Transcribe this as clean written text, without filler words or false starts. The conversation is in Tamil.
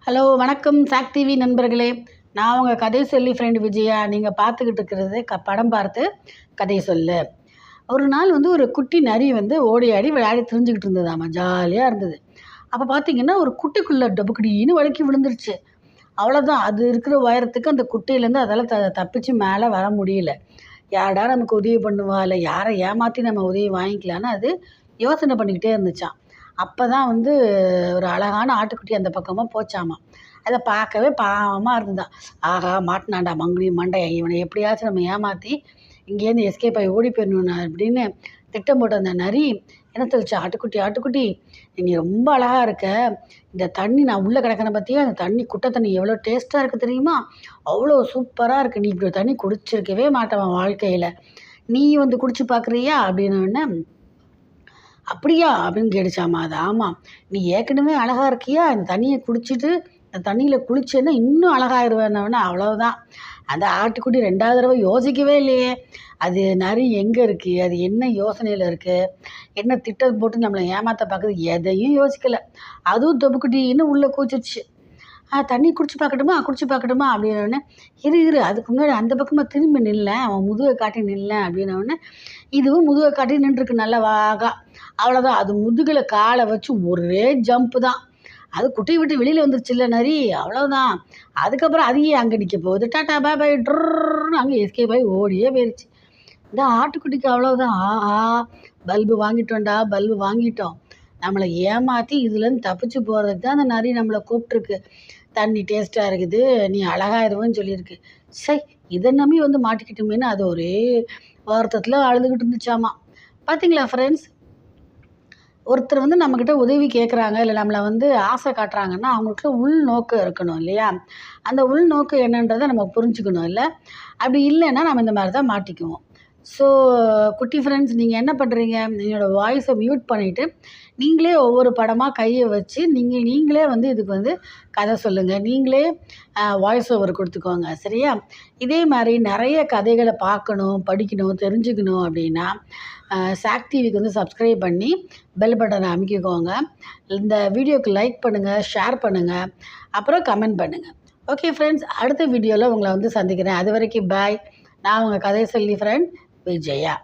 ஹலோ வணக்கம் சாக் டிவி நண்பர்களே. நான் உங்கள் கதை சொல்லி ஃப்ரெண்டு விஜயா. நீங்கள் பார்த்துக்கிட்டு இருக்கிறது படம் பார்த்து கதை சொல்லு. ஒரு நாள் ஒரு குட்டி நரி ஓடி ஆடி விளையாடி திரிஞ்சுக்கிட்டு இருந்ததாம்மா. ஜாலியாக இருந்தது. அப்போ பார்த்தீங்கன்னா ஒரு குட்டிக்குள்ளே டபுக்குடின்னு வழுக்கி விழுந்துருச்சு. அவ்வளோதான், அது இருக்கிற உயரத்துக்கு அந்த குட்டையிலேருந்து அதால் தப்பிச்சு மேலே வர முடியல. யாரடா நமக்கு உதவி பண்ணுவா, இல்லை யாரை ஏமாற்றி நம்ம உதவி வாங்கிக்கலான்னு அது யோசனை பண்ணிக்கிட்டே இருந்துச்சான். அப்போ தான் ஒரு அழகான ஆட்டுக்குட்டி அந்த பக்கமாக போச்சாமா. அதை பார்க்கவே பாவமாக இருந்ததா. ஆகா, மாட்டினாண்டா மங்குடி மண்டையை, இவனை எப்படியாச்சும் நம்ம ஏமாற்றி இங்கேருந்து எஸ்கேப் ஆகி ஓடி போயிடணும் அப்படின்னு திட்டம் போட்ட அந்த நரி என்ன சொல்லிச்சு, ஆட்டுக்குட்டி நீ ரொம்ப அழகாக இருக்க. இந்த தண்ணி நான் உள்ளே கிடக்கிறேன் பார்த்தியா, அந்த தண்ணி குட்டை தண்ணி எவ்வளோ டேஸ்ட்டாக இருக்குது தெரியுமா, அவ்வளோ சூப்பராக இருக்குது. நீ இப்படி தண்ணி குடிச்சிருக்கவே மாட்டேன் வாழ்க்கையில், நீ குடிச்சு பார்க்குறியா அப்படின்னு. அப்படியா அப்படின்னு கேட்டுச்சாமா. அது ஆமாம், நீ ஏற்கனவே அழகாக இருக்கியா, இந்த தண்ணியை குடிச்சிட்டு இந்த தண்ணியில் குளிச்சேன்னா இன்னும் அழகாயிருவேன்னவொடனே அவ்வளோதான். அந்த ஆட்டுக்குட்டி 2வது தடவை யோசிக்கவே இல்லையே. அது நரி எங்கே இருக்குது, அது என்ன யோசனையில் இருக்குது, என்ன திட்டம் போட்டு நம்மளை ஏமாற்ற பார்க்குது, எதையும் யோசிக்கலை. அதுவும் தொப்புக்குட்டின்னு உள்ளே கூச்சிருச்சு. தண்ணி குடிச்சு பார்க்கட்டுமா அப்படின்னோடனே, இரு அதுக்கு முன்னாடி அந்த பக்கமாக திரும்பி நில்லேன், அவன் முதுகை காட்டி நில்லேன் அப்படின்னோடனே இதுவும் முதுகை காட்டி நின்றுருக்கு நல்லா வாகா. அவ்வளோதான், அது முதுகில் காலை வச்சு ஒரே ஜம்ப்பு தான். அது குட்டையை விட்டு வெளியில் வந்துருச்சுல்ல நரி, அவ்வளோதான். அதுக்கப்புறம் அதையே அங்கே நிற்க போகுது. டாட்டா பாய் பாய் ட்ருன்னு அங்கே எஸ்கே பாய் ஓடியே போயிடுச்சு. இந்த ஆட்டுக்குட்டிக்கு அவ்வளோதான். ஆஹா, பல்பு வாங்கிட்டோம். நம்மளை ஏமாற்றி இதுலேருந்து தப்பிச்சு போகிறதுக்கு தான் அந்த நரி நம்மளை கூப்பிட்ருக்கு. தண்ணி டேஸ்ட்டாக இருக்குது, நீ அழகாயிருவேன்னு சொல்லியிருக்கு. சை, இதை நம்பி மாட்டிக்கிட்டோமேன்னு அது ஒரே வருத்தத்தில் அழுதுகிட்டு இருந்துச்சாமா. பார்த்தீங்களா ஃப்ரெண்ட்ஸ், ஒருத்தர் நம்மக்கிட்ட உதவி கேட்குறாங்க, இல்லை நம்மளை ஆசை காட்டுறாங்கன்னா அவங்களுக்குள்ள உள்நோக்கம் இருக்கணும் இல்லையா. அந்த உள்நோக்கம் என்னன்றதை நம்ம புரிஞ்சுக்கணும். இல்லை அப்படி இல்லைன்னா நம்ம இந்த மாதிரி தான் மாட்டிக்குவோம். ஸோ குட்டி ஃப்ரெண்ட்ஸ், நீங்கள் என்ன பண்ணுறீங்க, என்னோடய வாய்ஸை மியூட் பண்ணிவிட்டு நீங்களே ஒவ்வொரு படமாக கையை வச்சு நீங்களே இதுக்கு கதை சொல்லுங்கள். நீங்களே வாய்ஸ் ஓவர் கொடுத்துக்கோங்க, சரியா. இதே மாதிரி நிறைய கதைகளை பார்க்கணும், படிக்கணும், தெரிஞ்சுக்கணும் அப்படின்னா சாக் டிவிக்கு சப்ஸ்கிரைப் பண்ணி பெல் பட்டனை அமுக்கிக்கோங்க. இந்த வீடியோக்கு லைக் பண்ணுங்கள், ஷேர் பண்ணுங்கள், அப்புறம் கமெண்ட் பண்ணுங்கள். ஓகே ஃப்ரெண்ட்ஸ், அடுத்த வீடியோவில் உங்களை சந்திக்கிறேன். அது வரைக்கும் பாய். நான் உங்கள் கதை சொல்லி ஃப்ரெண்ட் விஜயா.